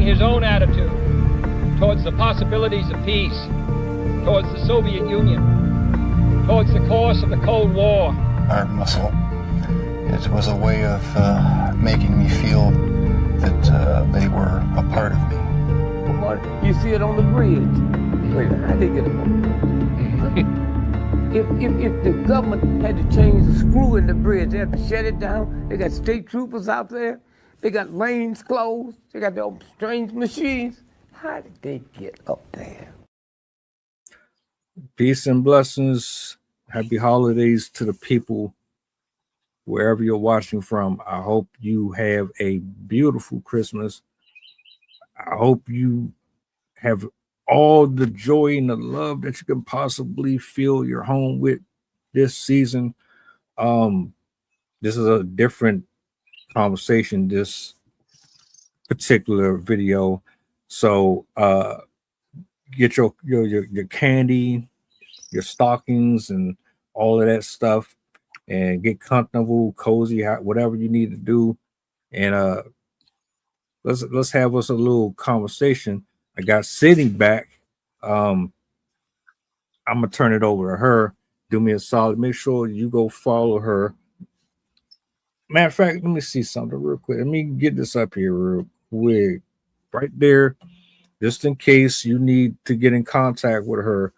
his own attitude towards the possibilities of peace, towards the Soviet Union, towards the course of the Cold War. Art muscle. It was a way of making me feel that they were a part of me. You see it on the bridge. Wait, how they get it? If the government had to change the screw in the bridge, they had to shut it down. They got state troopers out there. They got lanes closed. They got their strange machines. How did they get up there? Peace and blessings. Happy holidays to the people wherever you're watching from. I hope you have a beautiful Christmas. I hope you have all the joy and the love that you can possibly fill your home with this season. This is a different conversation, this particular video. So get your candy, your stockings, and all of that stuff, and get comfortable, cozy, whatever you need to do. And let's have us a little conversation. I got Sydney back. I'm gonna turn it over to her. Do me a solid. Make sure you go follow her. Matter of fact, let me see something real quick. Let me get this up here real quick. Right there, just in case you need to get in contact with her.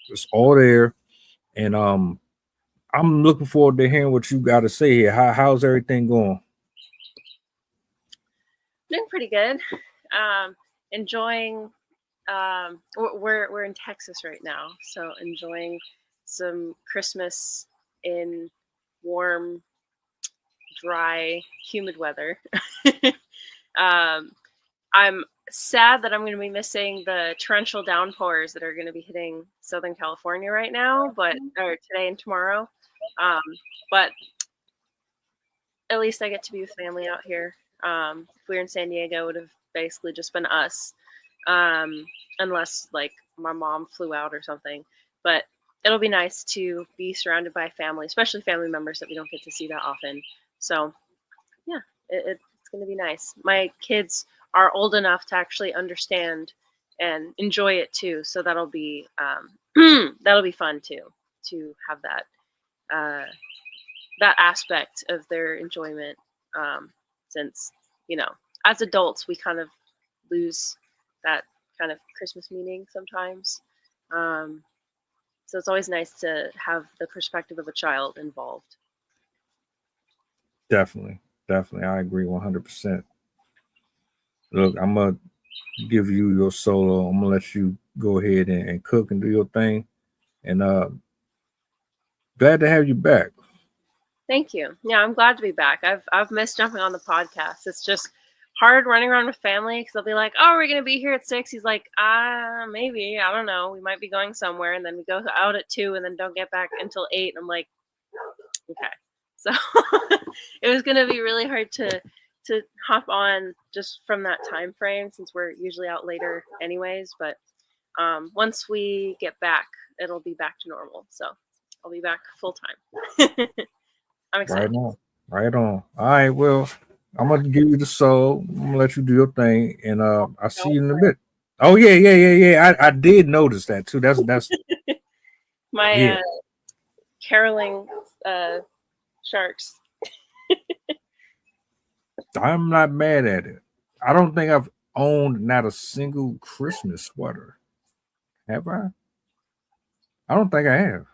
It's all there. And I'm looking forward to hearing what you got to say here. How's everything going? Doing pretty good. Enjoying. We're in Texas right now, so enjoying some Christmas in warm, dry, humid weather. I'm sad that I'm going to be missing the torrential downpours that are going to be hitting Southern California right now, or today and tomorrow. But at least I get to be with family out here. If we were in San Diego, it would have basically just been us, unless like my mom flew out or something. But it'll be nice to be surrounded by family, especially family members that we don't get to see that often. So yeah, it's going to be nice. My kids are old enough to actually understand and enjoy it too. So that'll be that'll be fun too, to have that that aspect of their enjoyment. Since, you know, as adults, we kind of lose that kind of Christmas meaning sometimes. So it's always nice to have the perspective of a child involved. Definitely. I agree 100%. Look, I'm going to give you your solo. I'm going to let you go ahead and cook and do your thing. And glad to have you back. Thank you. Yeah, I'm glad to be back. I've missed jumping on the podcast. It's just hard running around with family because they'll be like, "Oh, we're gonna be here at 6." He's like, maybe, I don't know. We might be going somewhere, and then we go out at 2, and then don't get back until 8. I'm like, okay. So it was gonna be really hard to hop on just from that time frame since we're usually out later anyways. But once we get back, it'll be back to normal. So I'll be back full time. I'm excited. Right on. All right, well, I'm gonna give you the soul. I'm gonna let you do your thing, and I'll see you in a bit. Oh yeah. I did notice that too. That's my caroling sharks. I'm not mad at it. I don't think I've owned not a single Christmas sweater. Have I? I don't think I have.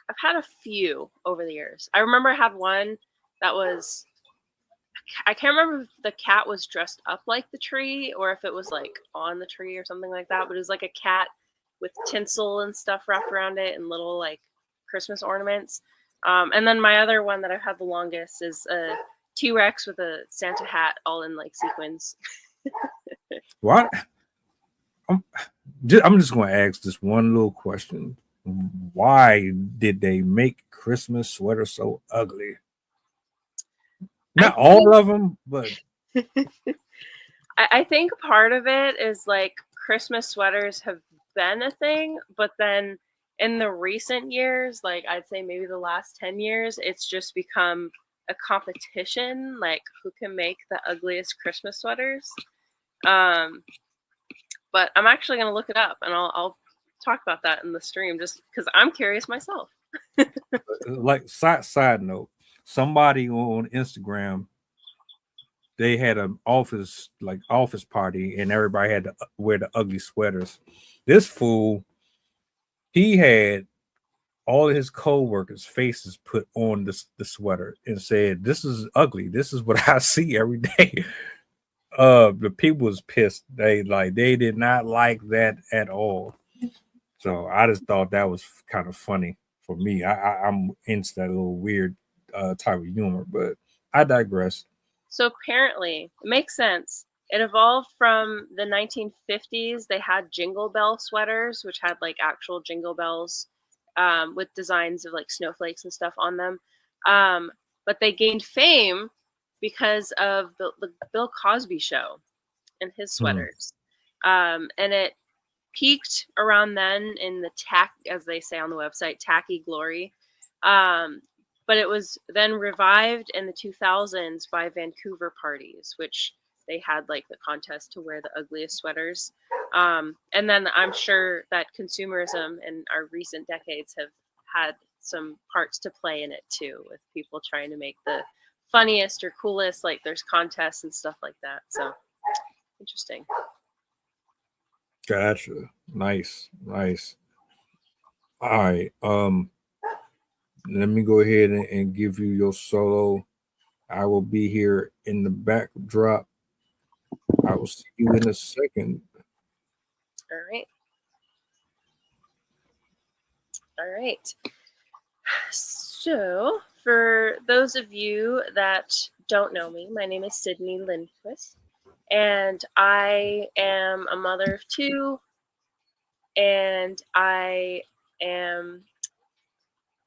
I've had a few over the years. I remember I had one that was, I can't remember if the cat was dressed up like the tree or if it was like on the tree or something like that, but it was like a cat with tinsel and stuff wrapped around it and little like Christmas ornaments. And then my other one that I've had the longest is a T-Rex with a Santa hat all in like sequins. What? I'm just going to ask this one little question. Why did they make Christmas sweaters so ugly? Not all of them, but I think part of it is like Christmas sweaters have been a thing, but then in the recent years, like I'd say maybe the last 10 years, it's just become a competition, like who can make the ugliest Christmas sweaters. But I'm actually going to look it up, and I'll talk about that in the stream just because I'm curious myself. Like side note, somebody on Instagram, they had an office party, and everybody had to wear the ugly sweaters. This fool, he had all of his co-workers' faces put on the sweater and said, "This is ugly. This is what I see every day." The people was pissed. They did not like that at all. So I just thought that was kind of funny for me. I'm into that little weird type of humor, but I digress. So apparently, it makes sense. It evolved from the 1950s. They had jingle bell sweaters, which had like actual jingle bells with designs of like snowflakes and stuff on them. But they gained fame because of the Bill Cosby show and his sweaters. And it peaked around then in the as they say on the website, tacky glory. But it was then revived in the 2000s by Vancouver parties, which they had like the contest to wear the ugliest sweaters. And then I'm sure that consumerism in our recent decades have had some parts to play in it too, with people trying to make the funniest or coolest, like there's contests and stuff like that. So interesting. Gotcha. Nice. All right. Let me go ahead and give you your solo. I will be here in the backdrop. I will see you in a second. All right. So, for those of you that don't know me, my name is Sydney Lindquist, and I am a mother of two, and I am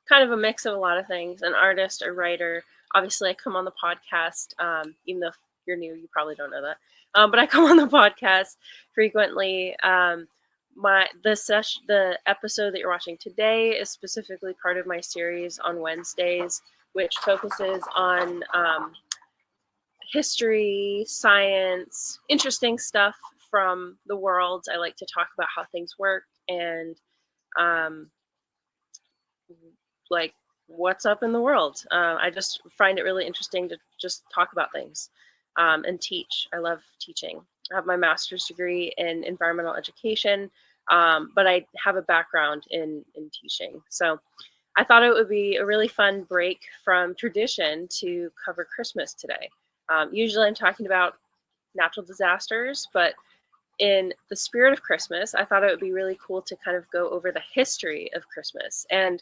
kind of a mix of a lot of things, an artist, a writer. Obviously, I come on the podcast, even though if you're new, you probably don't know that. But I come on the podcast frequently. The episode that you're watching today is specifically part of my series on Wednesdays, which focuses on history, science, interesting stuff from the world. I like to talk about how things work and like what's up in the world. I just find it really interesting to just talk about things and teach. I love teaching. I have my master's degree in environmental education, but I have a background in teaching. So I thought it would be a really fun break from tradition to cover Christmas today. Usually I'm talking about natural disasters, but in the spirit of Christmas, I thought it would be really cool to kind of go over the history of Christmas and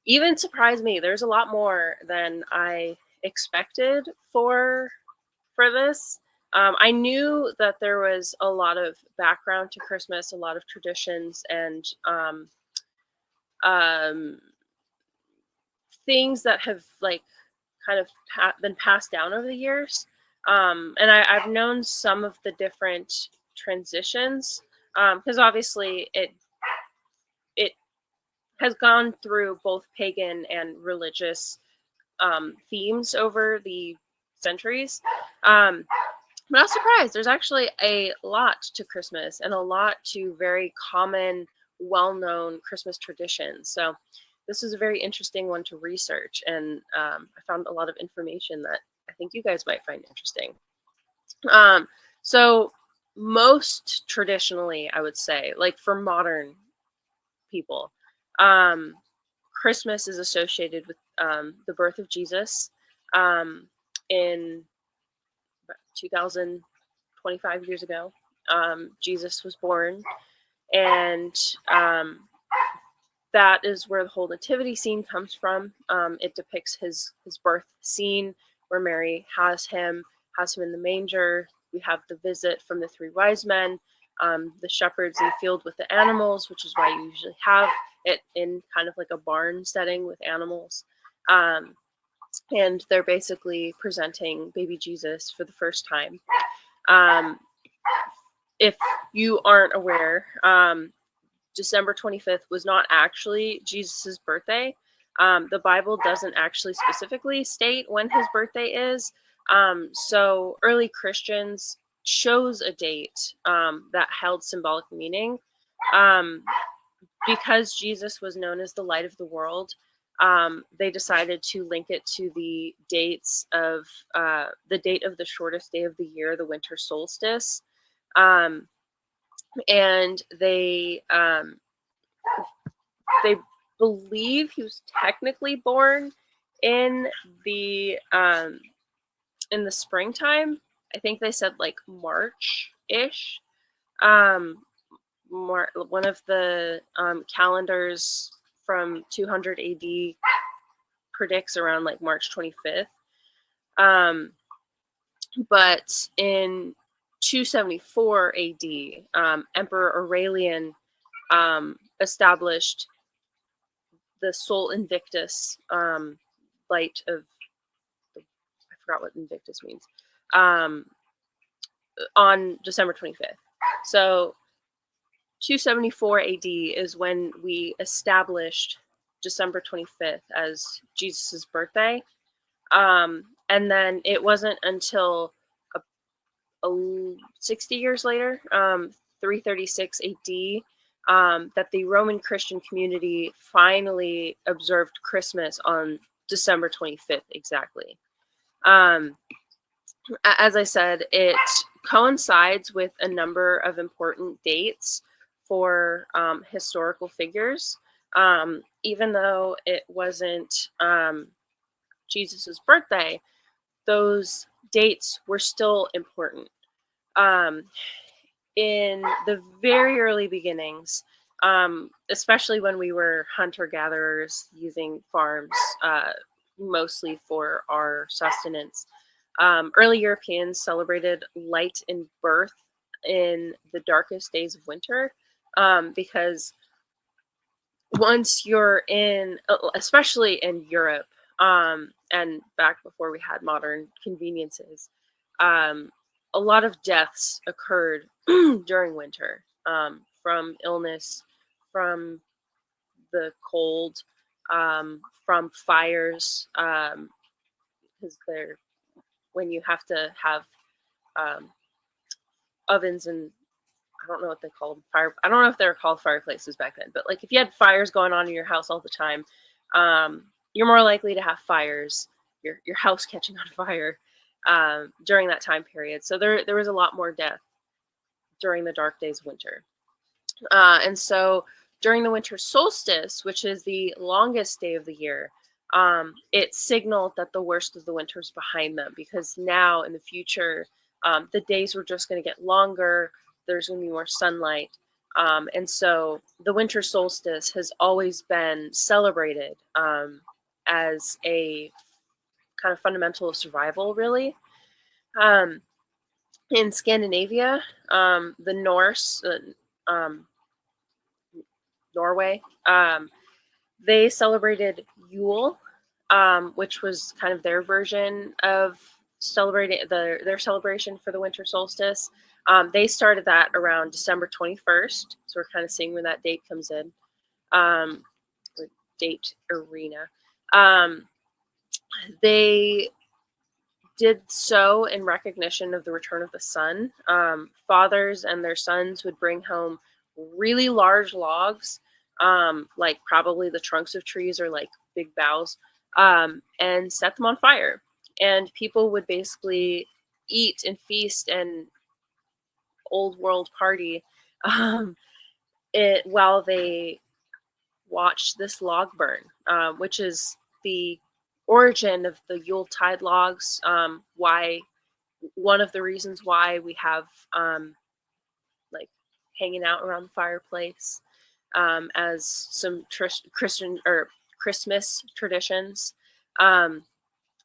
even surprise me. There's a lot more than I expected for this. I knew that there was a lot of background to Christmas, a lot of traditions, and things that have like kind of been passed down over the years. And I've known some of the different transitions because obviously it has gone through both pagan and religious themes over the centuries. But I was surprised. There's actually a lot to Christmas and a lot to very common, well-known Christmas traditions. So this is a very interesting one to research, and I found a lot of information that I think you guys might find interesting. So most traditionally, I would say, like for modern people, Christmas is associated with the birth of Jesus in 2025 years ago. Jesus was born, and that is where the whole nativity scene comes from. It depicts his birth scene where Mary has him in the manger. We have the visit from the three wise men, the shepherds in the field with the animals, which is why you usually have it in kind of like a barn setting with animals. And they're basically presenting baby Jesus for the first time. If you aren't aware, December 25th was not actually Jesus's birthday. The Bible doesn't actually specifically state when his birthday is. So early Christians chose a date that held symbolic meaning. Because Jesus was known as the light of the world, they decided to link it to the dates of the date of the shortest day of the year, the winter solstice. And they believe he was technically born in the springtime. I think they said like March-ish. One of the calendars from 200 AD predicts around like March 25th. But in 274 AD, Emperor Aurelian established the Sol Invictus, light of, I forgot what Invictus means, on December 25th. So 274 AD is when we established December 25th as Jesus's birthday. And then it wasn't until 60 years later, 336 AD, that the Roman Christian community finally observed Christmas on December 25th exactly. As I said, it coincides with a number of important dates for historical figures. Even though it wasn't Jesus's birthday, those dates were still important. In the very early beginnings, especially when we were hunter-gatherers using farms mostly for our sustenance, early Europeans celebrated light and birth in the darkest days of winter, because once you're in, especially in Europe, and back before we had modern conveniences, a lot of deaths occurred during winter, from illness, from the cold, from fires, because when you have to have ovens and I don't know what they called fire. I don't know if they were called fireplaces back then, but like if you had fires going on in your house all the time, you're more likely to have fires, your house catching on fire during that time period. So there was a lot more death during the dark days of winter. And so during the winter solstice, which is the longest day of the year, it signaled that the worst of the winter is behind them, because now in the future, the days were just going to get longer. There's going to be more sunlight. And so the winter solstice has always been celebrated as a kind of fundamental of survival, really. In Scandinavia, the Norse, Norway, they celebrated Yule, which was kind of their version of celebrating their celebration for the winter solstice. They started that around December 21st, so we're kind of seeing where that date comes in, date arena. They did so in recognition of the return of the sun. Fathers and their sons would bring home really large logs, like probably the trunks of trees or like big boughs, and set them on fire. And people would basically eat and feast and old world party while they watched this log burn, which is the origin of the Yuletide logs. Why one of the reasons why we have like hanging out around the fireplace as some Christian or Christmas traditions.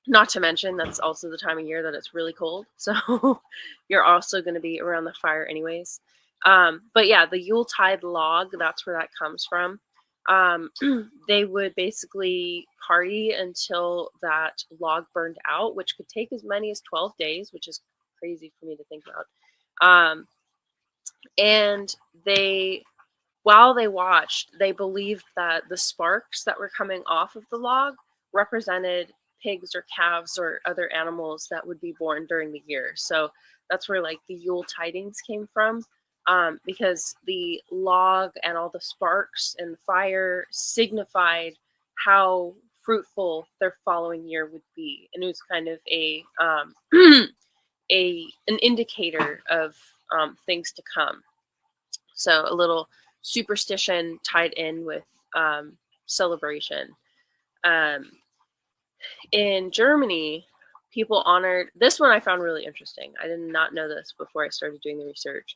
Not to mention that's also the time of year that it's really cold, so you're also going to be around the fire anyways. But yeah, the Yuletide log, that's where that comes from. They would basically party until that log burned out, which could take as many as 12 days, which is crazy for me to think about. And while they watched, they believed that the sparks that were coming off of the log represented pigs or calves or other animals that would be born during the year. So that's where like the Yule tidings came from, because the log and all the sparks and the fire signified how fruitful their following year would be, and it was kind of a an indicator of things to come. So a little superstition tied in with celebration. In Germany, people honored this one. I found really interesting. I did not know this before I started doing the research.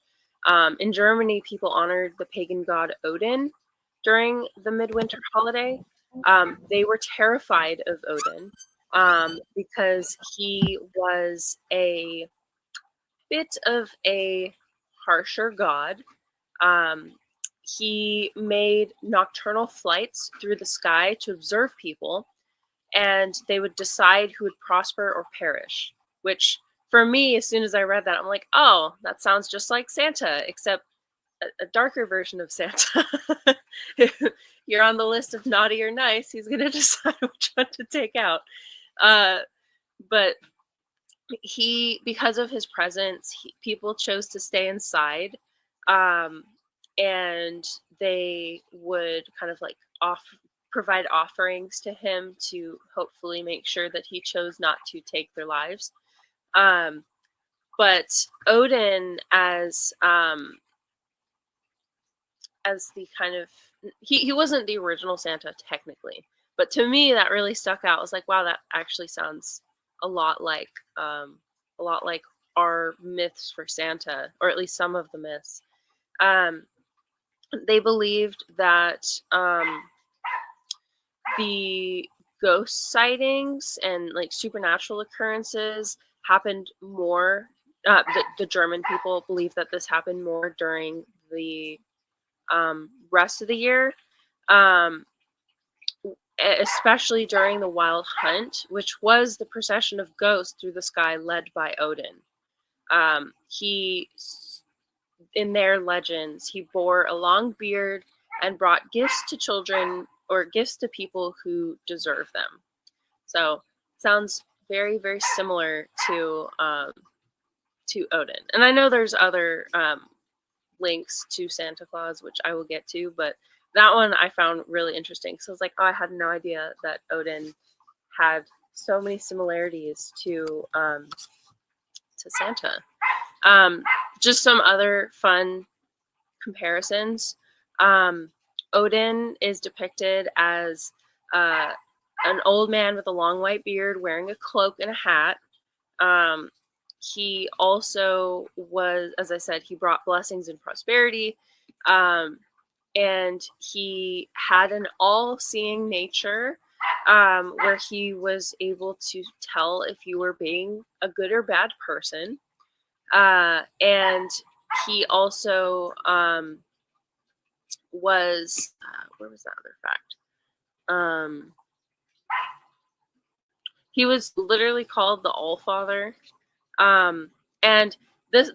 In Germany, people honored the pagan god Odin during the midwinter holiday. They were terrified of Odin because he was a bit of a harsher god. He made nocturnal flights through the sky to observe people, and they would decide who would prosper or perish. Which, for me, as soon as I read that, I'm like, oh, that sounds just like Santa, except a darker version of Santa. If you're on the list of naughty or nice, he's going to decide which one to take out. But he, because of his presence, people chose to stay inside, and they would kind of like provide offerings to him to hopefully make sure that he chose not to take their lives. But Odin, as the kind of, he wasn't the original Santa technically, but to me that really stuck out. I was like, wow, that actually sounds a lot like our myths for Santa, or at least some of the myths. They believed that the ghost sightings and like supernatural occurrences happened more. The German people believe that this happened more during the rest of the year, especially during the Wild Hunt, which was the procession of ghosts through the sky led by Odin. In their legends, he bore a long beard and brought gifts to children or gifts to people who deserve them. So sounds very, very similar to Odin. And I know there's other links to Santa Claus, which I will get to, but that one I found really interesting. So I was like, oh, I had no idea that Odin had so many similarities to Santa. Just some other fun comparisons. Odin is depicted as an old man with a long white beard wearing a cloak and a hat. He also was, as I said, he brought blessings and prosperity. And he had an all-seeing nature where he was able to tell if you were being a good or bad person. And he also was, where was that other fact? He was literally called the All-Father. And this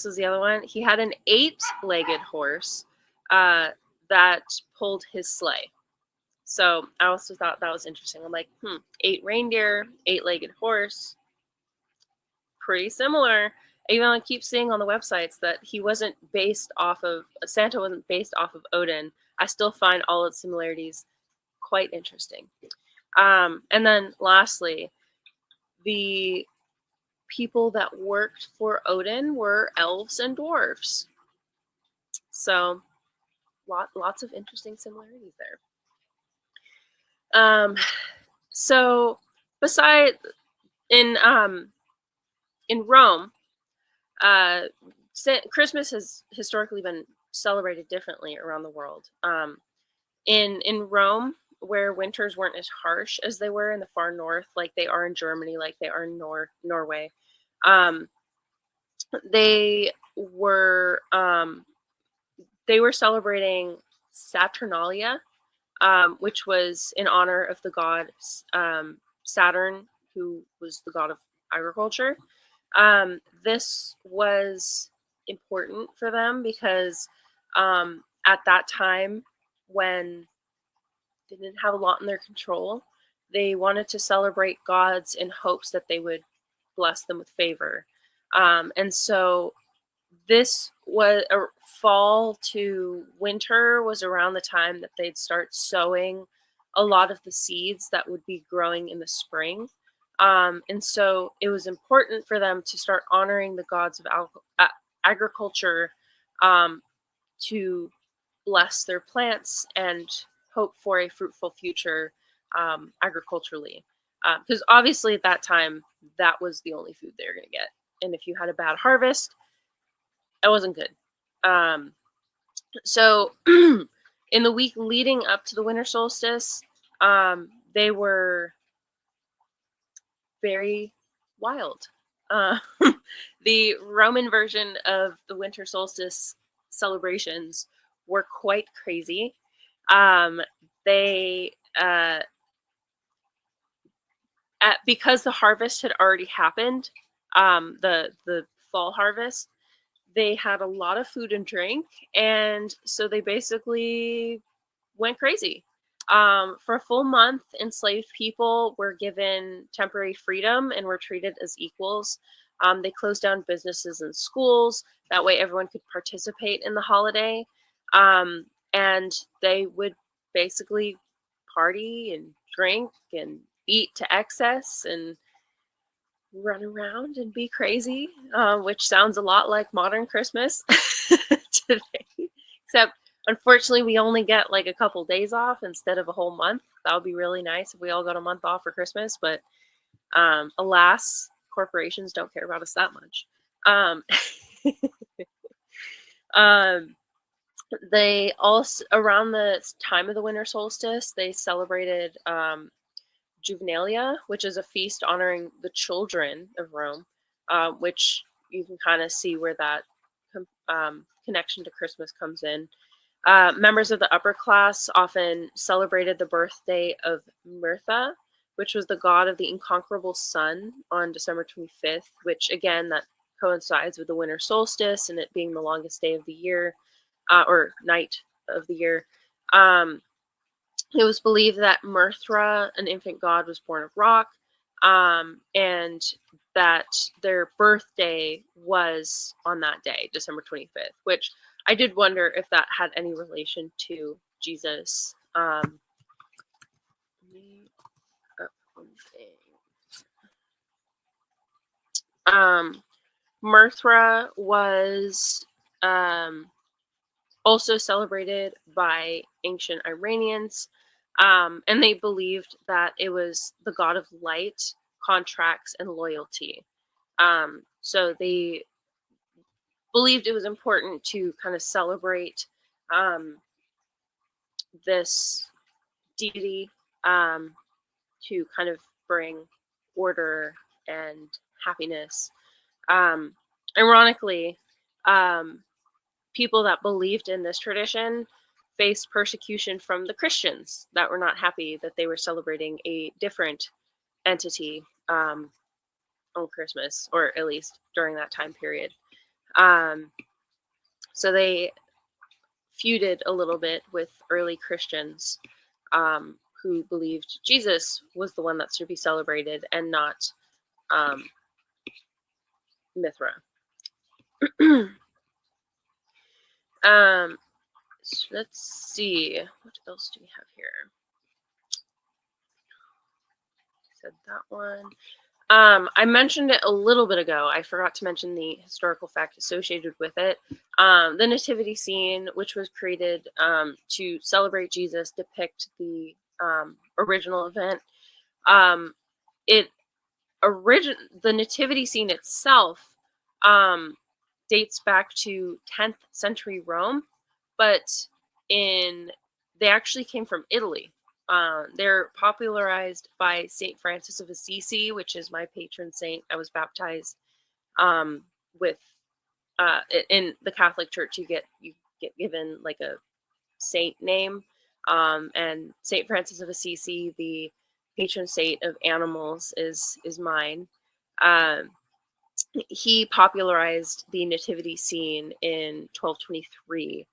is the other one. He had an 8-legged horse that pulled his sleigh. So I also thought that was interesting. I'm like, 8 reindeer, 8-legged horse, pretty similar. Even I keep seeing on the websites that he wasn't based off of, Santa wasn't based off of Odin. I still find all its similarities quite interesting. And then lastly, the people that worked for Odin were elves and dwarves. So lots of interesting similarities there. So beside in Rome, Christmas has historically been celebrated differently around the world. In Rome, where winters weren't as harsh as they were in the far north, like they are in Germany, like they are in Norway, they were celebrating Saturnalia, which was in honor of the god Saturn, who was the god of agriculture. This was important for them because at that time, when they didn't have a lot in their control, they wanted to celebrate gods in hopes that they would bless them with favor. And so this was a fall to winter was around the time that they'd start sowing a lot of the seeds that would be growing in the spring. And so it was important for them to start honoring the gods of agriculture, to bless their plants and hope for a fruitful future, agriculturally. Because obviously at that time, that was the only food they were going to get. And if you had a bad harvest, that wasn't good. So in the week leading up to the winter solstice, they were very wild. The Roman version of the winter solstice celebrations were quite crazy. They because the harvest had already happened, the fall harvest, they had a lot of food and drink, and so they basically went crazy. For a full month, enslaved people were given temporary freedom and were treated as equals. They closed down businesses and schools. That way everyone could participate in the holiday. And they would basically party and drink and eat to excess and run around and be crazy, which sounds a lot like modern Christmas today. Except, unfortunately, we only get like a couple days off instead of a whole month. That would be really nice if we all got a month off for Christmas. But alas, corporations don't care about us that much. They also, around the time of the winter solstice, they celebrated Juvenalia, which is a feast honoring the children of Rome, which you can kind of see where that connection to Christmas comes in. Members of the upper class often celebrated the birthday of Mirtha, which was the god of the inconquerable sun, on December 25th, which again, that coincides with the winter solstice and it being the longest day of the year, or night of the year. It was believed that Mirthra, an infant god, was born of rock, and that their birthday was on that day, December 25th, which I did wonder if that had any relation to Jesus. Mirthra was also celebrated by ancient Iranians, and they believed that it was the god of light, contracts, and loyalty. So they believed it was important to kind of celebrate this deity, to kind of bring order and happiness. Ironically, people that believed in this tradition faced persecution from the Christians that were not happy that they were celebrating a different entity on Christmas, or at least during that time period. So they feuded a little bit with early Christians, who believed Jesus was the one that should be celebrated and not Mithra. So let's see, what else do we have here? Said that one. I mentioned it a little bit ago. I forgot to mention the historical fact associated with it. The nativity scene, which was created to celebrate Jesus, depict the original event. The nativity scene itself dates back to 10th century Rome, but they actually came from Italy. They're popularized by Saint Francis of Assisi, which is my patron saint. I was baptized with in the Catholic Church. You get given like a saint name, and Saint Francis of Assisi, the patron saint of animals, is mine. He popularized the nativity scene in 1223.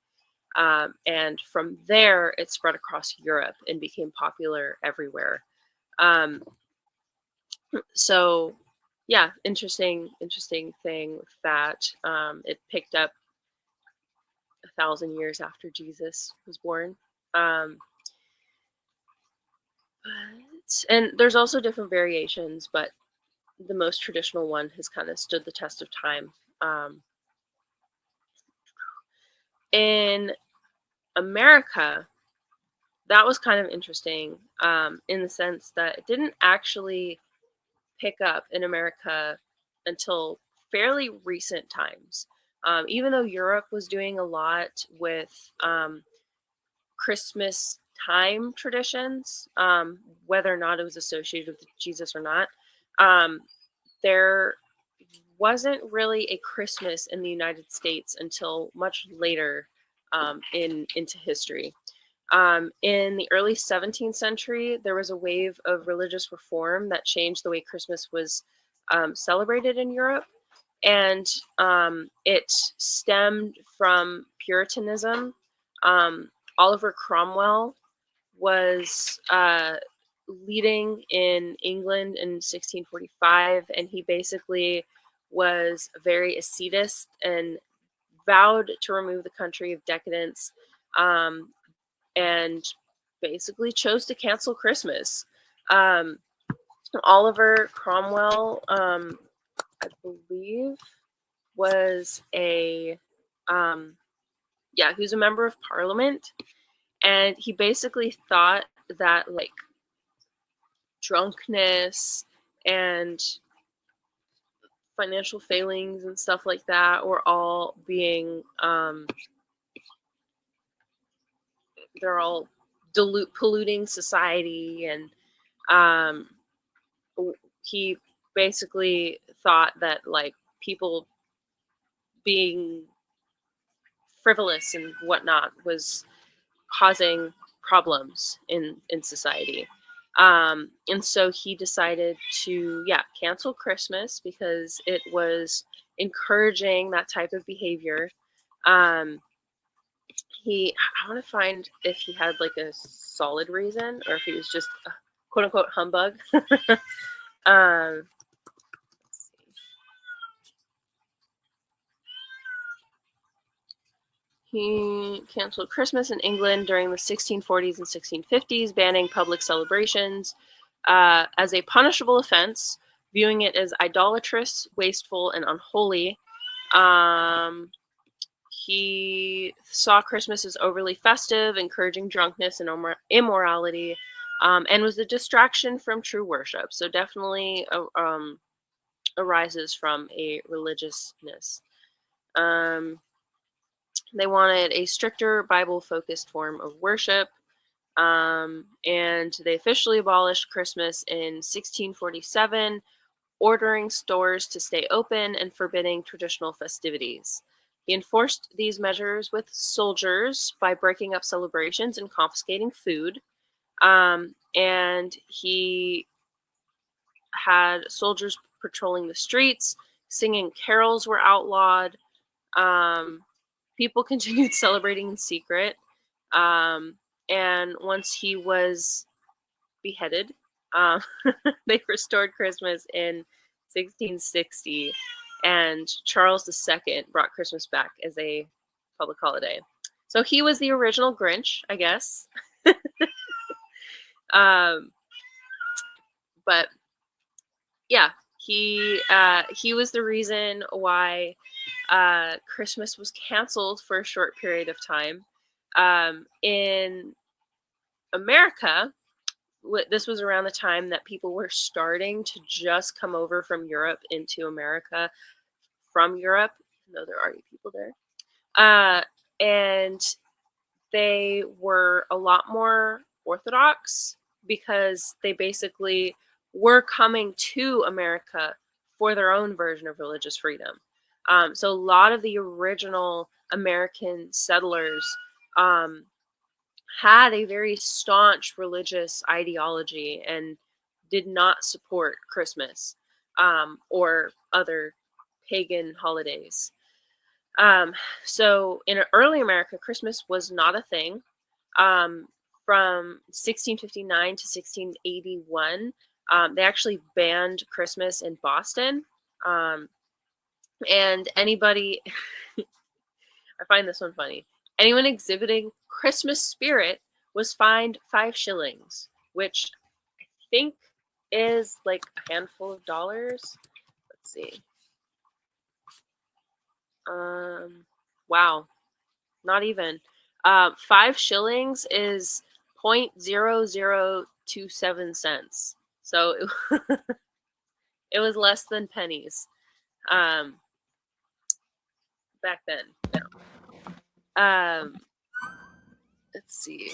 And from there, it spread across Europe and became popular everywhere. So yeah, interesting thing with that. It picked up 1,000 years after Jesus was born. Um, and there's also different variations, but the most traditional one has kind of stood the test of time. In America, that was kind of interesting in the sense that it didn't actually pick up in America until fairly recent times. Even though Europe was doing a lot with Christmas time traditions, whether or not it was associated with Jesus or not, um, there wasn't really a Christmas in the United States until much later into history. In the early 17th century, there was a wave of religious reform that changed the way Christmas was celebrated in Europe. And it stemmed from Puritanism. Oliver Cromwell was leading in England in 1645, and he basically was very ascetist and vowed to remove the country of decadence, and basically chose to cancel Christmas. Oliver Cromwell, I believe, was he was a member of Parliament, and he basically thought that like drunkenness and financial failings and stuff like that were all being they're all polluting society, and he basically thought that like people being frivolous and whatnot was causing problems in society. And so he decided to cancel Christmas because it was encouraging that type of behavior. I want to find if he had like a solid reason or if he was just a quote unquote humbug. Let's see. He canceled Christmas in England during the 1640s and 1650s, banning public celebrations as a punishable offense, viewing it as idolatrous, wasteful, and unholy. He saw Christmas as overly festive, encouraging drunkenness and immorality, and was a distraction from true worship. So definitely arises from a religiousness. They wanted a stricter Bible-focused form of worship, and they officially abolished Christmas in 1647, ordering stores to stay open and forbidding traditional festivities. He enforced these measures with soldiers by breaking up celebrations and confiscating food, and he had soldiers patrolling the streets, singing carols were outlawed. People continued celebrating in secret. And once he was beheaded, they restored Christmas in 1660. And Charles II brought Christmas back as a public holiday. So he was the original Grinch, I guess. But yeah, he was the reason why Christmas was canceled for a short period of time. In America, this was around the time that people were starting to just come over from Europe into America from Europe, though there are already people there. And they were a lot more Orthodox because they basically were coming to America for their own version of religious freedom. So a lot of the original American settlers had a very staunch religious ideology and did not support Christmas or other pagan holidays. So in early America, Christmas was not a thing. From 1659 to 1681, They actually banned Christmas in Boston. And anybody, I find this one funny, anyone exhibiting Christmas spirit was fined 5 shillings, which I think is like a handful of dollars. Let's see. Wow, not even. 5 shillings is 0.0027 cents. So it was less than pennies back then. Let's see.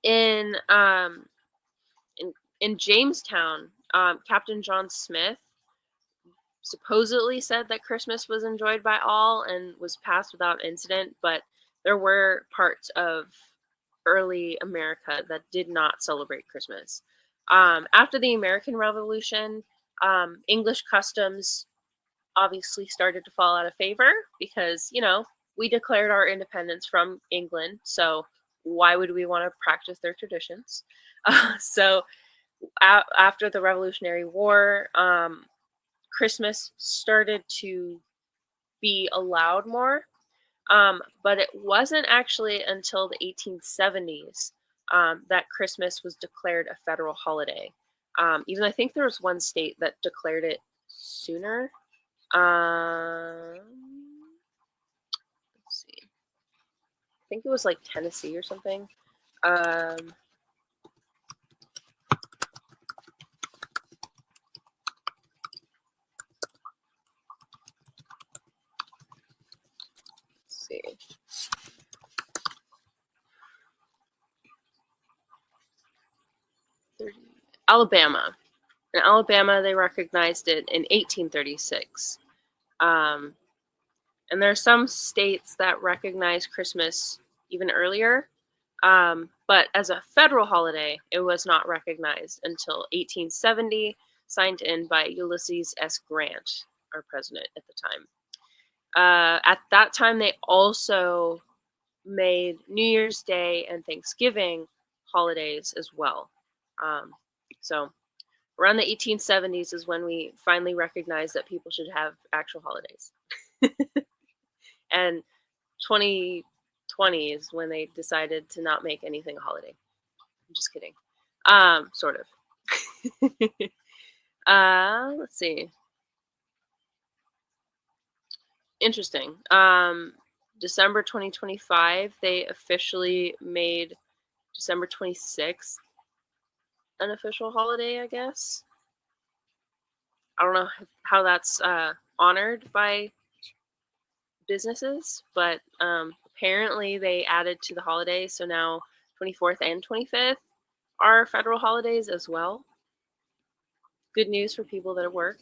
In Jamestown, Captain John Smith supposedly said that Christmas was enjoyed by all and was passed without incident, but there were parts of early America that did not celebrate Christmas. After the American Revolution, English customs obviously started to fall out of favor because, we declared our independence from England, so why would we want to practice their traditions? So after the Revolutionary War, Christmas started to be allowed more, but it wasn't actually until the 1870s that Christmas was declared a federal holiday. Even I think there was one state that declared it sooner. Let's see. I think it was like Tennessee or something. See. Alabama. In Alabama, they recognized it in 1836. And there are some states that recognize Christmas even earlier. But as a federal holiday, it was not recognized until 1870, signed in by Ulysses S. Grant, our president at the time. At that time, they also made New Year's Day and Thanksgiving holidays as well. So around the 1870s is when we finally recognized that people should have actual holidays. And 2020 is when they decided to not make anything a holiday. I'm just kidding. Sort of. Let's see. Interesting. December 2025, they officially made December 26th an official holiday, I guess. I don't know how that's honored by businesses, but apparently they added to the holiday, so now 24th and 25th are federal holidays as well. Good news for people that at work,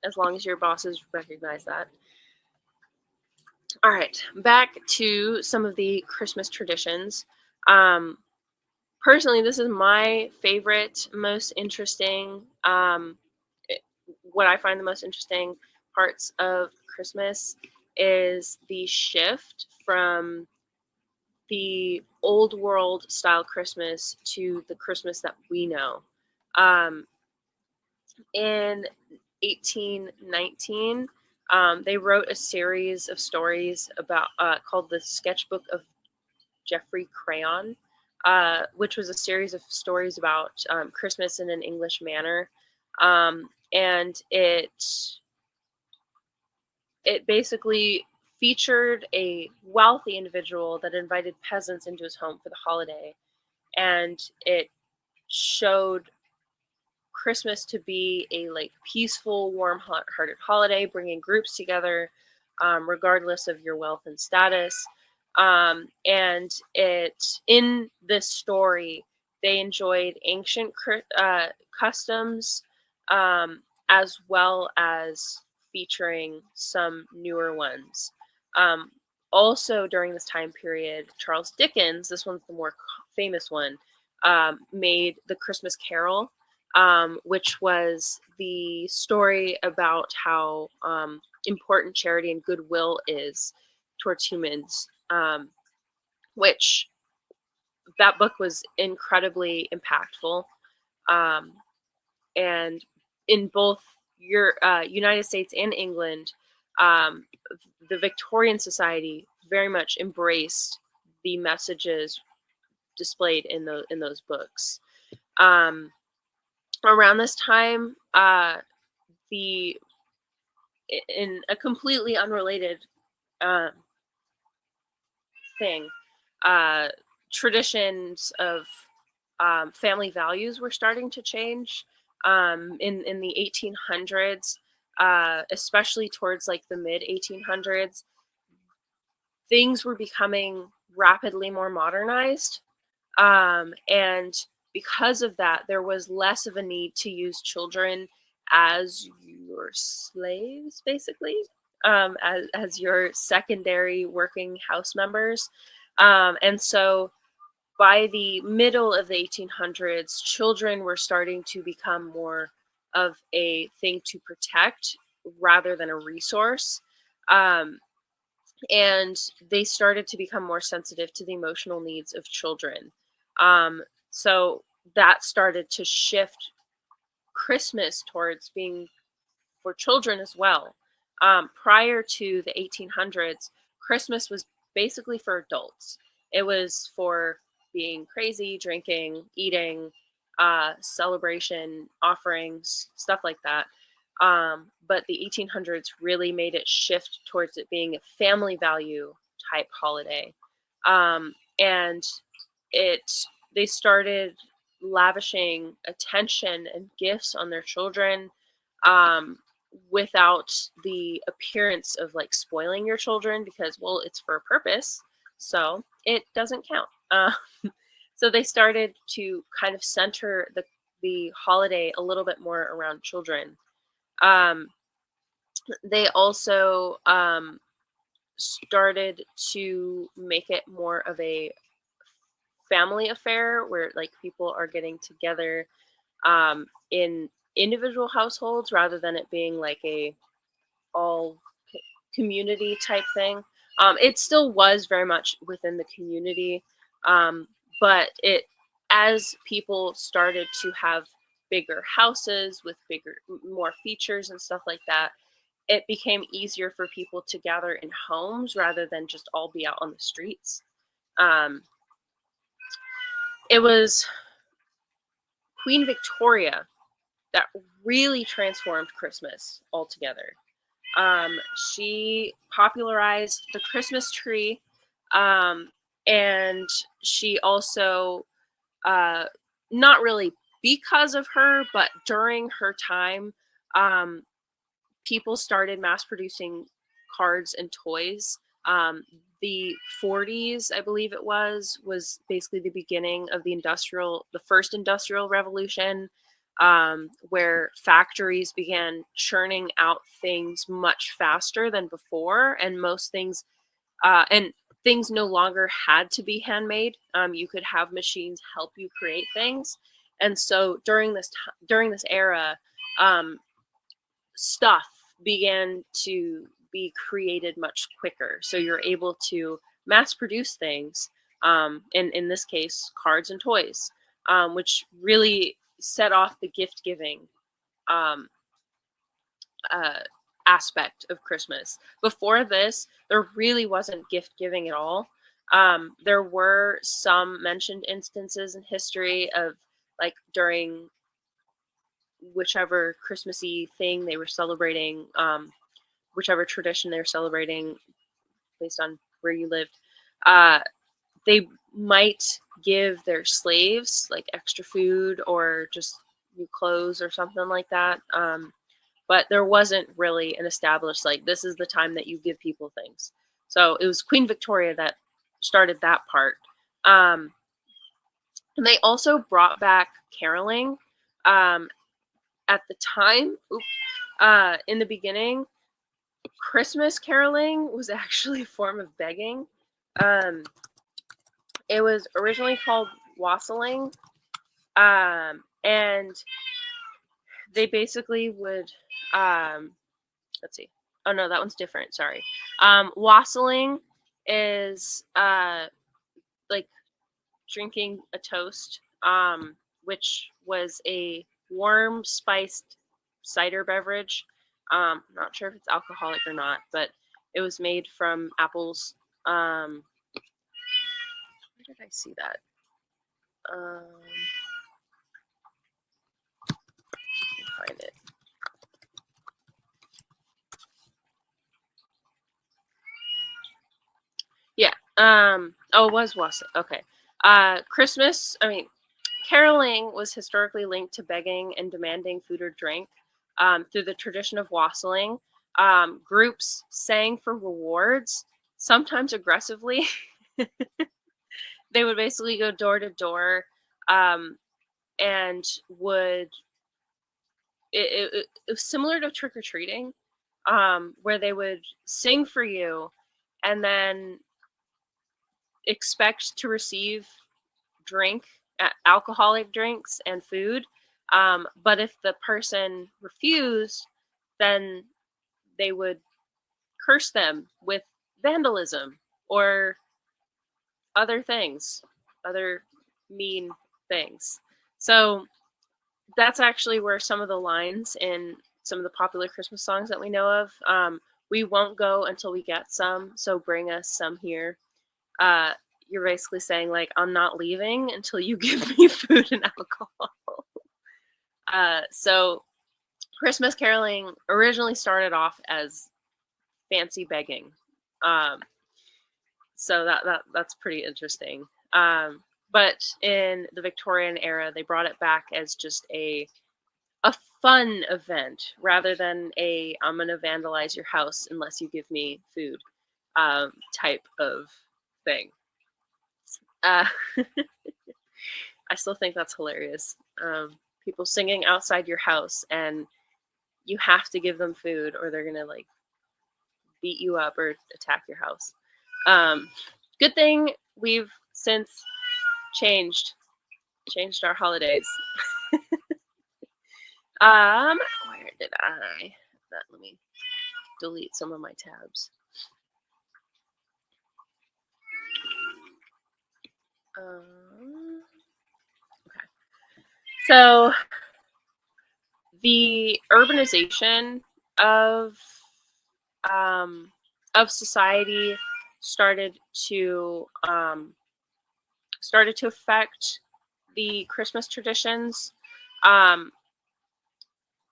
as long as your bosses recognize that. All right, back to some of the Christmas traditions. Personally, this is my favorite, most interesting, what I find the most interesting parts of Christmas is the shift from the old world style Christmas to the Christmas that we know. In 1819, they wrote a series of stories about called the Sketchbook of Geoffrey Crayon, which was a series of stories about Christmas in an English manner, and it basically featured a wealthy individual that invited peasants into his home for the holiday, and it showed Christmas to be a peaceful, warm-hearted holiday, bringing groups together, regardless of your wealth and status. And in this story, they enjoyed ancient customs, as well as featuring some newer ones. Also during this time period, Charles Dickens, this one's the more famous one, made The Christmas Carol, which was the story about how important charity and goodwill is towards humans, which that book was incredibly impactful. And in both your United States and England, um, the Victorian society very much embraced the messages displayed in those books. Around this time, the in a completely unrelated thing, traditions of family values were starting to change in the 1800s, especially towards like the mid 1800s. Things were becoming rapidly more modernized, and because of that, there was less of a need to use children as your slaves, basically, as your secondary working house members. And so by the middle of the 1800s, children were starting to become more of a thing to protect rather than a resource. And they started to become more sensitive to the emotional needs of children. So that started to shift Christmas towards being for children as well. Prior to the 1800s, Christmas was basically for adults. It was for being crazy, drinking, eating, celebration, offerings, stuff like that. But the 1800s really made it shift towards it being a family value type holiday. And they started lavishing attention and gifts on their children, without the appearance of like spoiling your children, because, well, it's for a purpose, so it doesn't count. So they started to kind of center the holiday a little bit more around children. They also started to make it more of a family affair where like people are getting together in individual households rather than it being like a all community type thing. It still was very much within the community, but as people started to have bigger houses with more features and stuff like that, it became easier for people to gather in homes rather than just all be out on the streets. It was Queen Victoria that really transformed Christmas altogether. She popularized the Christmas tree, and she also, not really because of her, but during her time, people started mass producing cards and toys. The 40s, I believe it was basically the beginning of the first industrial revolution, where factories began churning out things much faster than before, and things no longer had to be handmade. You could have machines help you create things, and so during this era, stuff began to be created much quicker. So you're able to mass produce things, in this case, cards and toys, which really set off the gift giving aspect of Christmas. Before this, there really wasn't gift giving at all. There were some mentioned instances in history of like during whichever Christmassy thing they were celebrating, whichever tradition they were celebrating based on where you lived, they might give their slaves like extra food or just new clothes or something like that. But there wasn't really an established, like, this is the time that you give people things. So it was Queen Victoria that started that part. And they also brought back caroling. At the time, in the beginning, Christmas caroling was actually a form of begging. It was originally called wassailing, and they basically would, let's see. Oh no, that one's different. Sorry. Wassailing is like drinking a toast which was a warm spiced cider beverage. Not sure if it's alcoholic or not, but it was made from apples. Where did I see that? Find it. Yeah. Oh, it was Wassail. Okay. Christmas. I mean, caroling was historically linked to begging and demanding food or drink. Through the tradition of wassailing, groups sang for rewards, sometimes aggressively. They would basically go door to door, and would it was similar to trick or treating, where they would sing for you, and then expect to receive alcoholic drinks and food. But if the person refused, then they would curse them with vandalism or other things, other mean things. So that's actually where some of the lines in some of the popular Christmas songs that we know of, we won't go until we get some, so bring us some here. You're basically saying, like, I'm not leaving until you give me food and alcohol. So Christmas caroling originally started off as fancy begging. So that's pretty interesting. But in the Victorian era, they brought it back as just a fun event rather than I'm going to vandalize your house unless you give me food type of thing. I still think that's hilarious. People singing outside your house and you have to give them food or they're going to like beat you up or attack your house. Good thing we've since changed our holidays. Where did I? Let me delete some of my tabs. Okay. So the urbanization of society started to affect the Christmas traditions.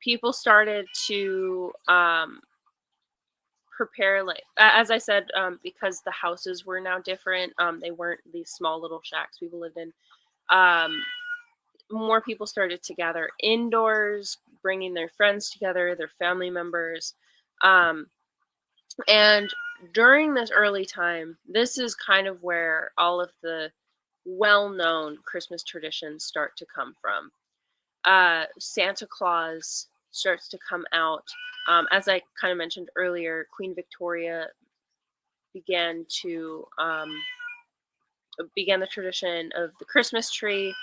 People started to prepare, like as I said, because the houses were now different. They weren't these small little shacks people lived in. More people started to gather indoors, bringing their friends together, their family members. And during this early time, this is kind of where all of the well-known Christmas traditions start to come from. Santa Claus starts to come out. As I kind of mentioned earlier, Queen Victoria began the tradition of the Christmas tree.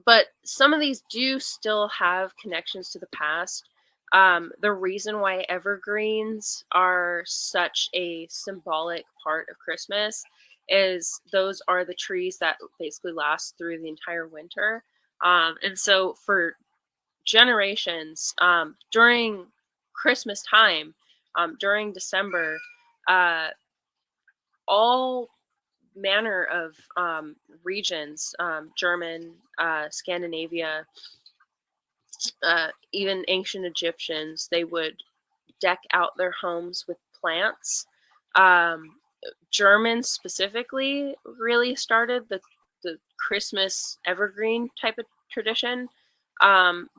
But some of these do still have connections to the past. The reason why evergreens are such a symbolic part of Christmas is those are the trees that basically last through the entire winter. And so for generations, during Christmas time, during December, all manner of regions, German, Scandinavia, even ancient Egyptians, they would deck out their homes with plants. Germans specifically really started the Christmas evergreen type of tradition.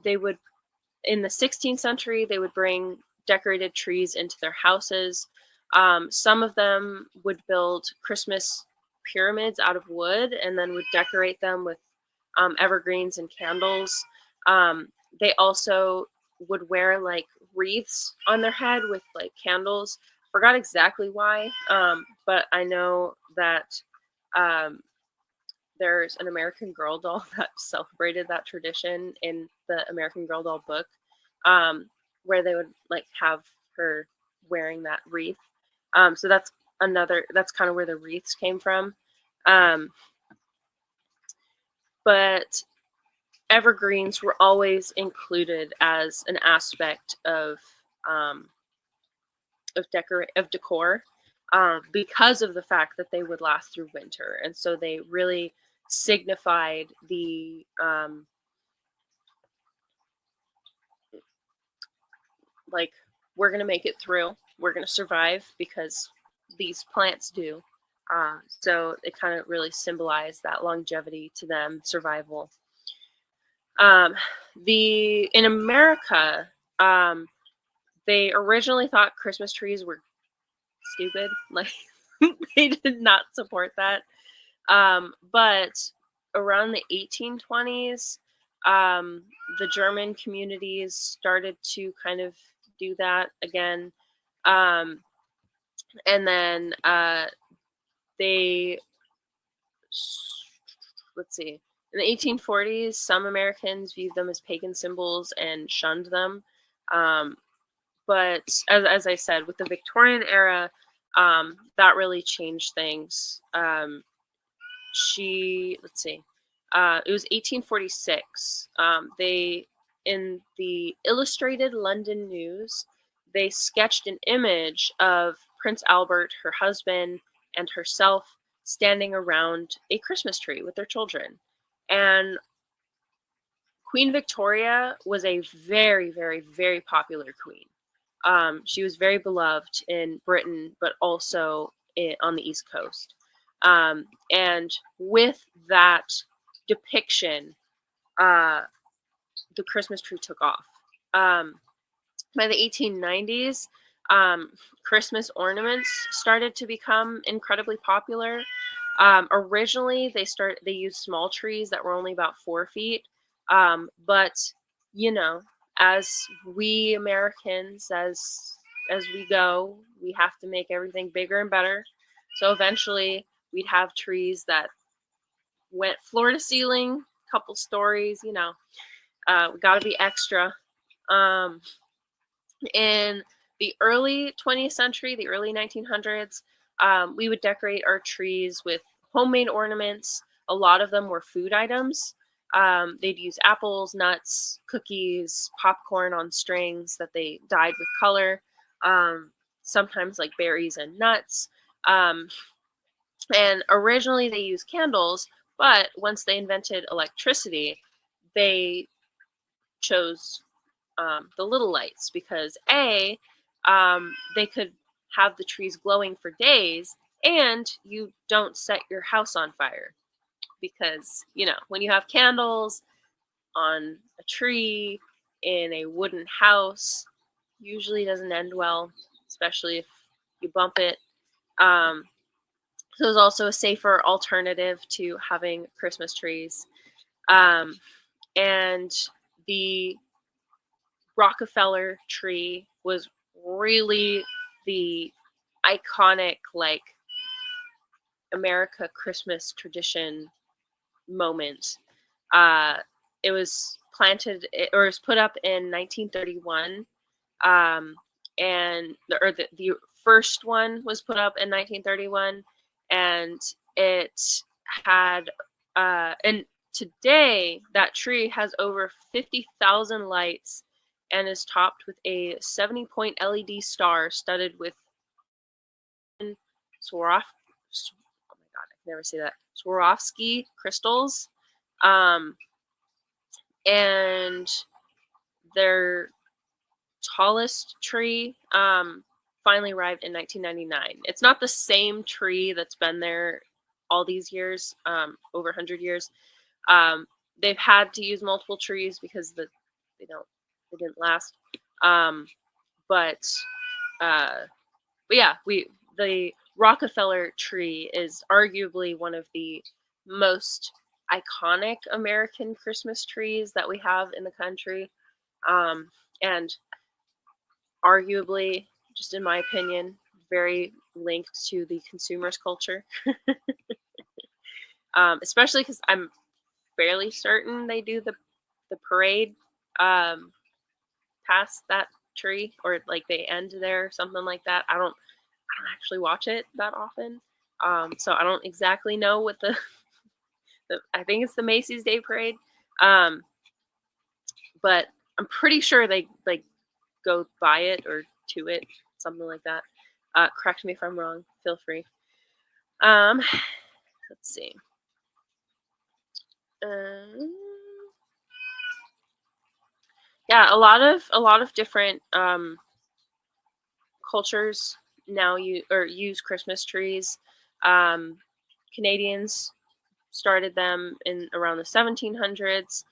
They would, in the 16th century, they would bring decorated trees into their houses. Some of them would build Christmas pyramids out of wood and then would decorate them with evergreens and candles. They also would wear like wreaths on their head with like candles. Forgot exactly why, but I know that there's an American Girl doll that celebrated that tradition in the American Girl doll book, where they would like have her wearing that wreath. So that's kind of where the wreaths came from. but evergreens were always included as an aspect of decor, because of the fact that they would last through winter, and so they really signified the like, we're gonna make it through, we're gonna survive because these plants do. So it kind of really symbolized that longevity to them, survival. In America, they originally thought Christmas trees were stupid. Like, they did not support that. But around the 1820s, the German communities started to kind of do that again. And then let's see, in the 1840s, some Americans viewed them as pagan symbols and shunned them. But as I said, with the Victorian era, that really changed things. Let's see, it was 1846. In the Illustrated London News, they sketched an image of Prince Albert, her husband, and herself standing around a Christmas tree with their children. And Queen Victoria was a very, very, very popular queen. She was very beloved in Britain, but also on the East Coast. And with that depiction, the Christmas tree took off. By the 1890s, Christmas ornaments started to become incredibly popular. Originally, they used small trees that were only about 4 feet. But, you know, as we Americans, as we go, we have to make everything bigger and better. So eventually, we'd have trees that went floor to ceiling, couple stories. We got to be extra. In the early 20th century, the early 1900s, we would decorate our trees with homemade ornaments. A lot of them were food items. They'd use apples, nuts, cookies, popcorn on strings that they dyed with color, sometimes like berries and nuts. And originally they used candles, but once they invented electricity, they chose the little lights because they could have the trees glowing for days, and you don't set your house on fire. Because, when you have candles on a tree in a wooden house, usually doesn't end well, especially if you bump it. So it's also a safer alternative to having Christmas trees. And the Rockefeller tree was really the iconic, America Christmas tradition moment. It was put up in 1931, and the first one was put up in 1931, and it had and today that tree has over 50,000 lights and is topped with a 70-point LED star studded with Swarovski crystals. And their tallest tree finally arrived in 1999. It's not the same tree that's been there all these years, over 100 years. They've had to use multiple trees because they didn't last. But yeah, the Rockefeller tree is arguably one of the most iconic American Christmas trees that we have in the country. And arguably, just in my opinion, very linked to the consumer's culture. Especially because I'm fairly certain they do the parade past that tree, or they end there, something like that. I don't actually watch it that often, so I don't exactly know what the I think it's the Macy's Day Parade. But I'm pretty sure they like go by it or to it, something like that. Correct me if I'm wrong. Feel free. Let's see. Yeah, a lot of different cultures now use Christmas trees. Canadians started them in around the 1700s,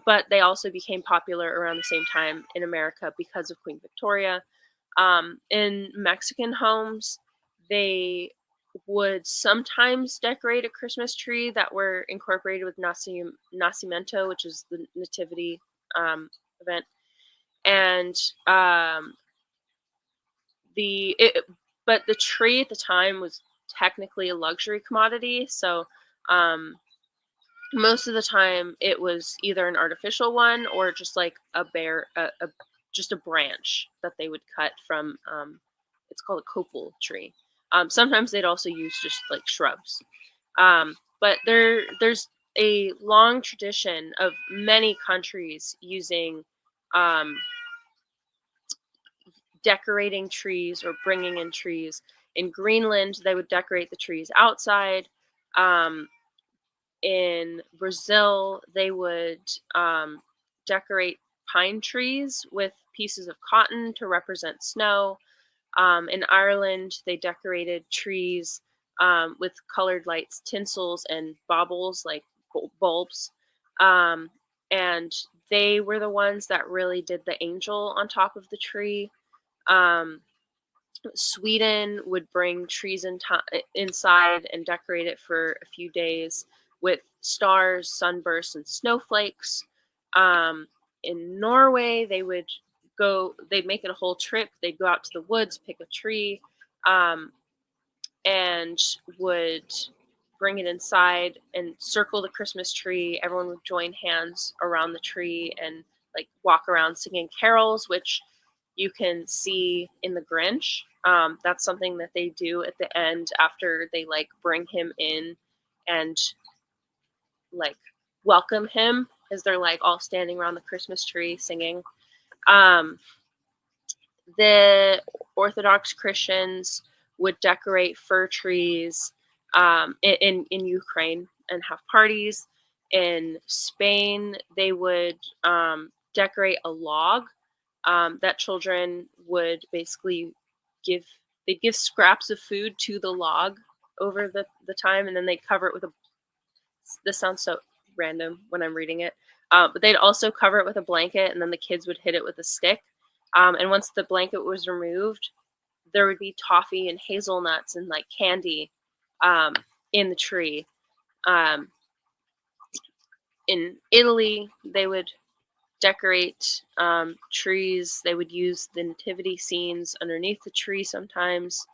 but they also became popular around the same time in America because of Queen Victoria. In Mexican homes, they would sometimes decorate a Christmas tree that were incorporated with nacimiento, which is the nativity event, and but the tree at the time was technically a luxury commodity, so most of the time it was either an artificial one or just like just a branch that they would cut from. It's called a copal tree. Sometimes they'd also use just like shrubs. But there's a long tradition of many countries using decorating trees or bringing in trees. In Greenland, they would decorate the trees outside. In Brazil, they would decorate pine trees with pieces of cotton to represent snow. In Ireland, they decorated trees with colored lights, tinsels, and baubles, like bulbs. And they were the ones that really did the angel on top of the tree. Sweden would bring trees inside and decorate it for a few days with stars, sunbursts, and snowflakes. In Norway, they'd make it a whole trip. They'd go out to the woods, pick a tree, and would bring it inside and circle the Christmas tree. Everyone would join hands around the tree and like walk around singing carols, which you can see in The Grinch. That's something that they do at the end after they like bring him in and like welcome him, as they're like all standing around the Christmas tree singing. The Orthodox Christians would decorate fir trees in Ukraine and have parties. In Spain, they would decorate a log that children would basically they'd give scraps of food to the log over the time, and then they'd cover it with this sounds so random when I'm reading it, but they'd also cover it with a blanket, and then the kids would hit it with a stick. And once the blanket was removed, there would be toffee and hazelnuts and like candy in the tree. In Italy, they would decorate trees. They would use the nativity scenes underneath the tree sometimes.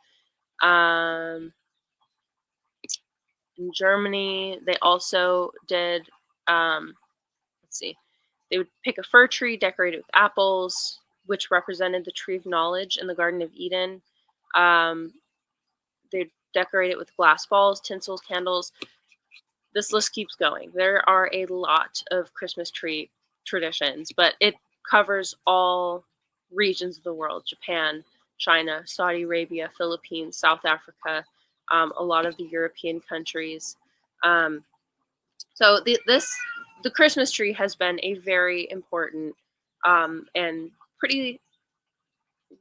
In Germany, they also did, they would pick a fir tree, decorate it with apples, which represented the tree of knowledge in the Garden of Eden. They'd decorate it with glass balls, tinsels, candles. This list keeps going. There are a lot of Christmas tree traditions, but it covers all regions of the world: Japan, China, Saudi Arabia, Philippines, South Africa, a lot of the European countries. So the Christmas tree has been a very important and pretty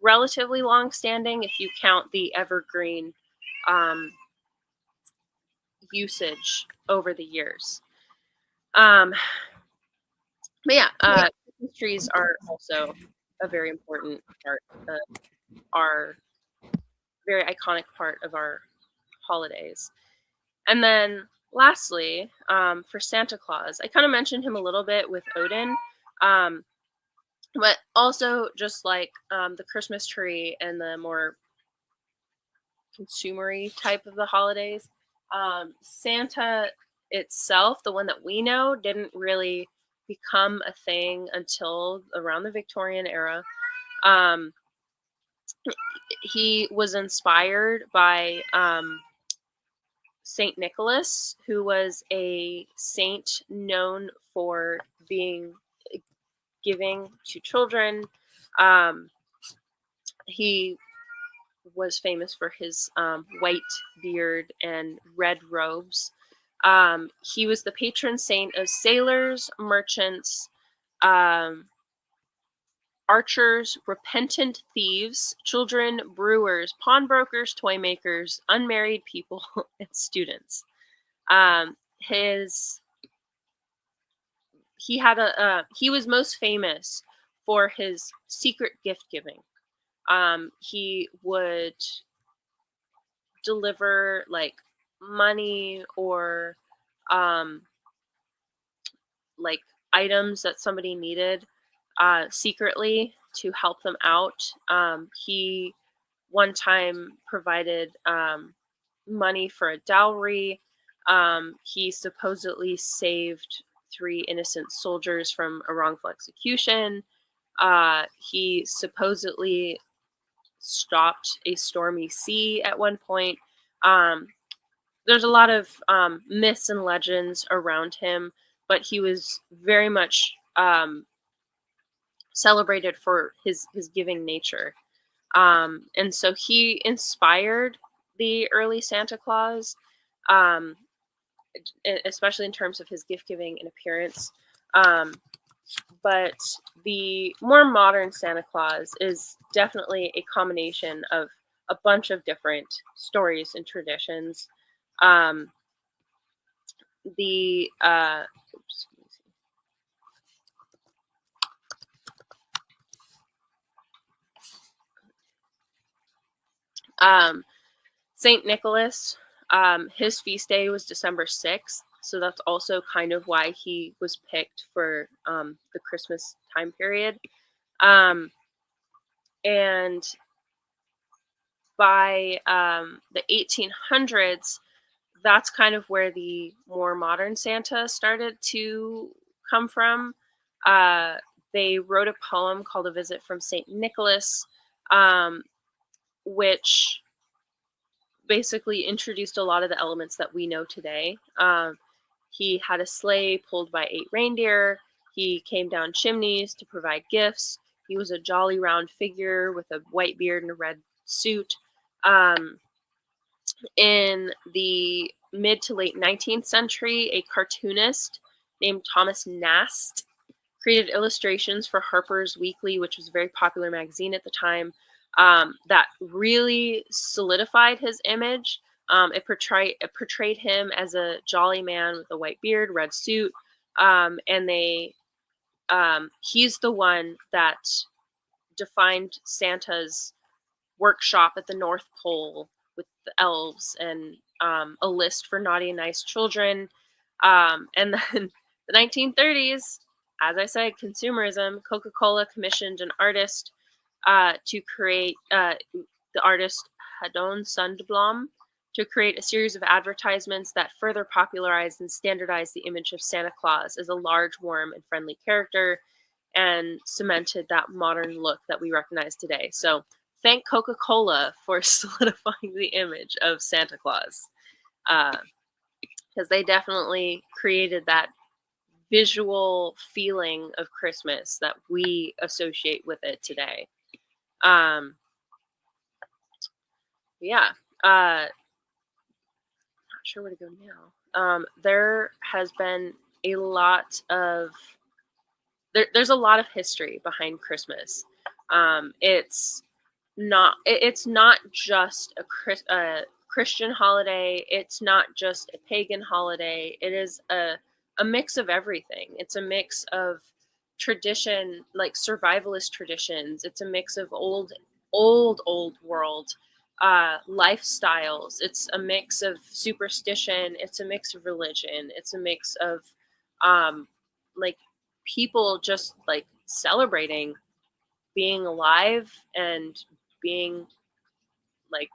relatively long-standing, if you count the evergreen usage over the years. But yeah, Christmas trees are also a very important part of our very iconic part of our holidays. And then lastly, for Santa Claus, I kind of mentioned him a little bit with Odin, but also just like the Christmas tree and the more consumery type of the holidays, Santa itself, the one that we know, didn't really become a thing until around the Victorian era. He was inspired by Saint Nicholas, who was a saint known for being giving to children. He was famous for his white beard and red robes. He was the patron saint of sailors, merchants, archers, repentant thieves, children, brewers, pawnbrokers, toy makers, unmarried people, and students. He was most famous for his secret gift giving. He would deliver like money or like items that somebody needed secretly to help them out. He one time provided money for a dowry. He supposedly saved 3 innocent soldiers from a wrongful execution. He supposedly stopped a stormy sea at one point. There's a lot of myths and legends around him, but he was very much celebrated for his giving nature. And so he inspired the early Santa Claus, especially in terms of his gift giving and appearance. But the more modern Santa Claus is definitely a combination of a bunch of different stories and traditions. Saint Nicholas, his feast day was December 6th, so that's also kind of why he was picked for the Christmas time period. And by the 1800s, that's kind of where the more modern Santa started to come from. They wrote a poem called A Visit from St. Nicholas, which basically introduced a lot of the elements that we know today. He had a sleigh pulled by 8 reindeer. He came down chimneys to provide gifts. He was a jolly round figure with a white beard and a red suit. In the mid to late 19th century, a cartoonist named Thomas Nast created illustrations for Harper's Weekly, which was a very popular magazine at the time, that really solidified his image. It portrayed him as a jolly man with a white beard, red suit, and he's the one that defined Santa's workshop at the North Pole with the elves and a list for naughty and nice children. And then the 1930s, as I said, consumerism. Coca-Cola commissioned an artist to create, the artist Hadon Sundblom, to create a series of advertisements that further popularized and standardized the image of Santa Claus as a large, warm, and friendly character, and cemented that modern look that we recognize today. So thank Coca-Cola for solidifying the image of Santa Claus, because they definitely created that visual feeling of Christmas that we associate with it today. Not sure where to go now. There has been a lot of there's a lot of history behind Christmas. It's not just a Christian holiday. It's not just a pagan holiday. It is a mix of everything. It's a mix of tradition, like survivalist traditions. It's a mix of old world lifestyles. It's a mix of superstition. It's a mix of religion. It's a mix of like people just like celebrating being alive and being like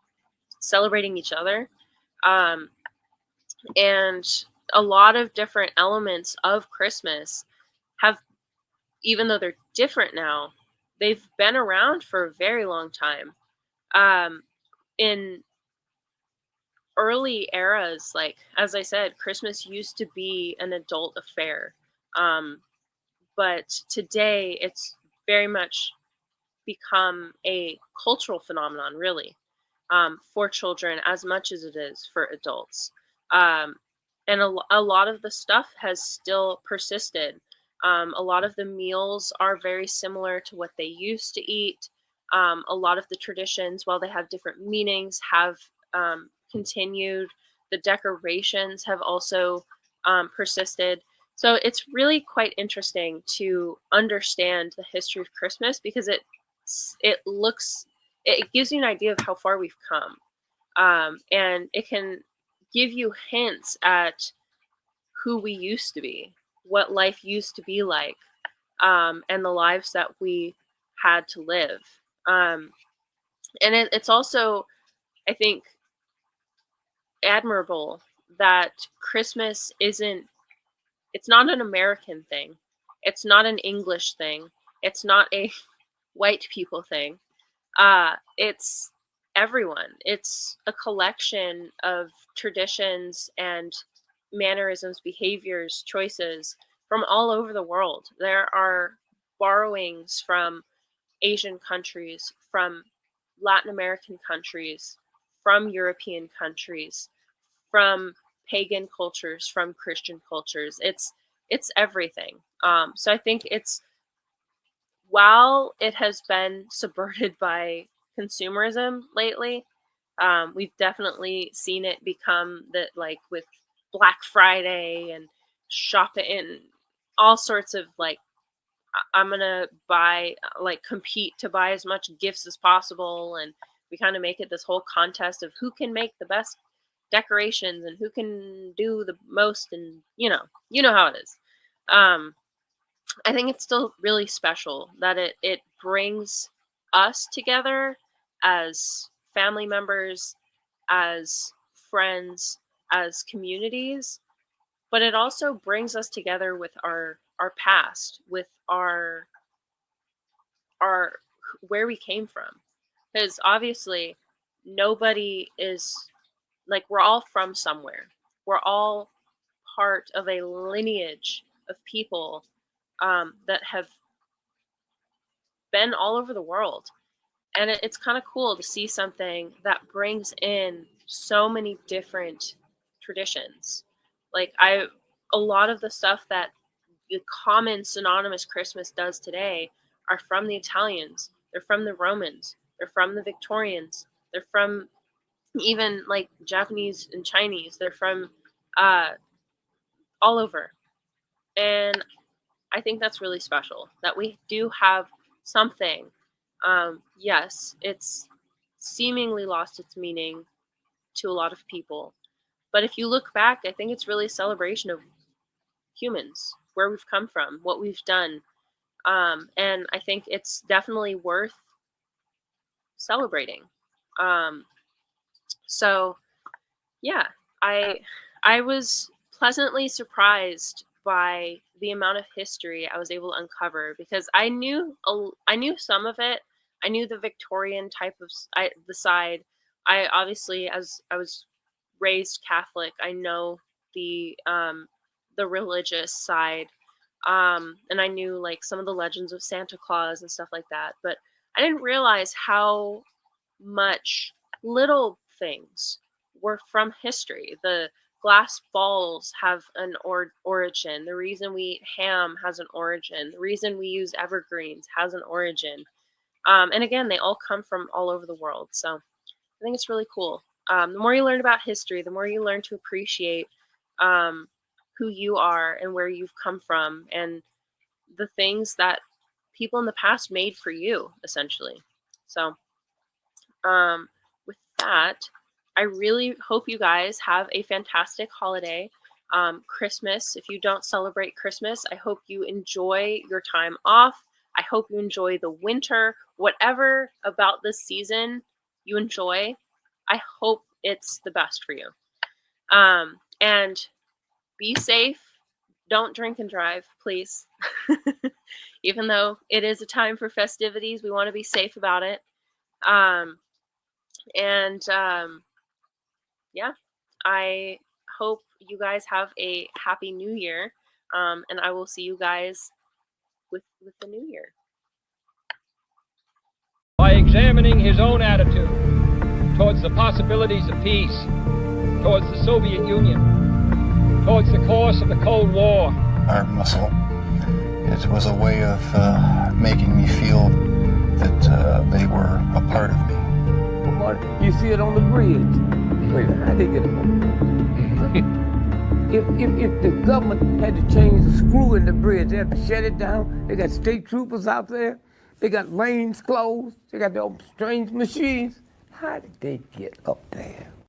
celebrating each other. And a lot of different elements of Christmas have, even though they're different now, they've been around for a very long time. In early eras, like as I said, Christmas used to be an adult affair. Um, but today it's very much become a cultural phenomenon, really, for children as much as it is for adults. Um, and a lot of the stuff has still persisted. A lot of the meals are very similar to what they used to eat. A lot of the traditions, while they have different meanings, have continued. The decorations have also persisted. So it's really quite interesting to understand the history of Christmas because it gives you an idea of how far we've come, and it can give you hints at who we used to be, what life used to be like, and the lives that we had to live. And it's also, I think, admirable that Christmas isn't, it's not an American thing. It's not an English thing. It's not a white people thing. It's everyone. It's a collection of traditions and mannerisms, behaviors, choices from all over the world. There are borrowings from Asian countries, from Latin American countries, from European countries, from pagan cultures, from Christian cultures. It's everything. So I think it's, while it has been subverted by consumerism lately, we've definitely seen it become that, like with Black Friday and shopping and all sorts of like, I'm gonna buy, like compete to buy as much gifts as possible, and we kind of make it this whole contest of who can make the best decorations and who can do the most, and you know how it is. I think it's still really special that it brings us together as family members, as friends, as communities, but it also brings us together with our past, with our where we came from. Because obviously nobody is, like, we're all from somewhere. We're all part of a lineage of people that have been all over the world. And it's kind of cool to see something that brings in so many different traditions. Like, a lot of the stuff that the common synonymous Christmas does today are from the Italians, they're from the Romans, they're from the Victorians, they're from even like Japanese and Chinese, they're from all over. And I think that's really special that we do have something. Yes, it's seemingly lost its meaning to a lot of people. But if you look back, I think it's really a celebration of humans, where we've come from, what we've done. And I think it's definitely worth celebrating. So yeah, I was pleasantly surprised by the amount of history I was able to uncover, because I knew some of it. I knew the Victorian type of the side. I obviously, as I was raised Catholic, I know the religious side, and I knew like some of the legends of Santa Claus and stuff like that. But I didn't realize how much little things were from history. The glass balls have an origin. The reason we eat ham has an origin. The reason we use evergreens has an origin. And again, they all come from all over the world. So I think it's really cool. The more you learn about history, the more you learn to appreciate who you are and where you've come from, and the things that people in the past made for you, essentially. So with that, I really hope you guys have a fantastic holiday. Christmas, if you don't celebrate Christmas, I hope you enjoy your time off. I hope you enjoy the winter. Whatever about this season you enjoy, I hope it's the best for you. And be safe. Don't drink and drive, please. Even though it is a time for festivities, we want to be safe about it. Yeah, I hope you guys have a happy new year, and I will see you guys with the new year. By examining his own attitude towards the possibilities of peace, towards the Soviet Union, towards the course of the Cold War. Our muscle. It was a way of making me feel that they were a part of me. You see it on the bridge. Wait, how they get it? If the government had to change the screw in the bridge, they had to shut it down. They got state troopers out there. They got lanes closed. They got their own strange machines. How did they get up there?